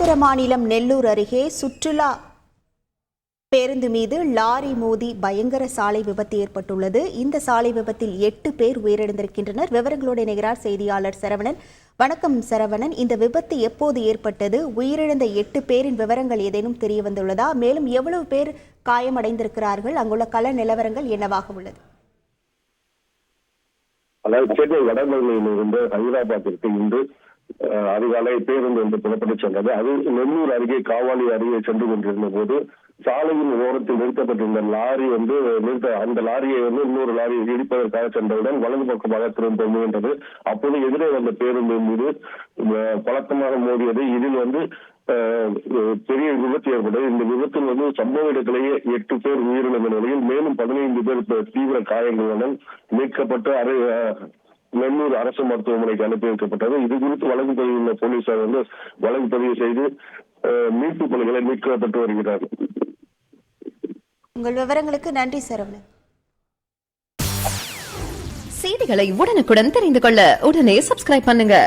ஆந்திர மாநிலம் நெல்லூர் அருகே சுற்றுலா பேருந்து மீது லாரி மோதி பயங்கர சாலை விபத்து ஏற்பட்டுள்ளது. இந்த சாலை விபத்தில் 8 பேர் உயிரிழந்திருக்கின்றனர். விவரங்களோடு இணைகிறார் செய்தியாளர் சரவணன். வணக்கம் சரவணன், இந்த விபத்து எப்போது ஏற்பட்டது? உயிரிழந்த 8 பேரின் விவரங்கள் ஏதேனும் தெரிய வந்துள்ளதா? மேலும் எவ்வளவு பேர் காயமடைந்திருக்கிறார்கள்? அங்குள்ள கள நிலவரங்கள் என்னவாக உள்ளது? அதாவது சென்னை வடபழனியிலிருந்து ஹைதராபாத்திற்கு இன்று அதிகாலை பேருந்து வந்து புறப்பட்டு சென்றது. அது நெல்லூர் அருகே காவாலி அருகே சென்று கொண்டிருந்த போது சாலையின் ஓரத்தில் நிறுத்தப்பட்டிருந்த லாரி வந்து அந்த லாரியை வந்து இன்னொரு லாரியை இடிப்பதற்காக சென்றவுடன் வலது பக்கமாக திரும்ப முயன்றது. அப்போது எதிரே வந்த பேருந்து மீது பழக்கமாக மோதியது. இதில் வந்து பெரிய விபத்து ஏற்பட்டது. இந்த விபத்தில் வந்து சம்பவ இடத்திலேயே 8 பேர் உயிரிழந்த நிலையில் மேலும் 15 பேர் தீவிர காயங்களுடன் மீட்கப்பட்டு நெல்லூர் அரசு மருத்துவமனைக்கு அனுப்பி வைக்கப்பட்டது. இது குறித்து வழக்கு பதிவுள்ள போலீசார் வந்து வழக்கு பதிவு செய்து மீட்பு பணிகளை மீட்கப்பட்டு வருகிறார்கள். உங்கள் விவரங்களுக்கு நன்றி சரவணன். செய்திகளை உடனுக்குடன் தெரிந்து கொள்ள உடனே சப்ஸ்கிரைப் பண்ணுங்க.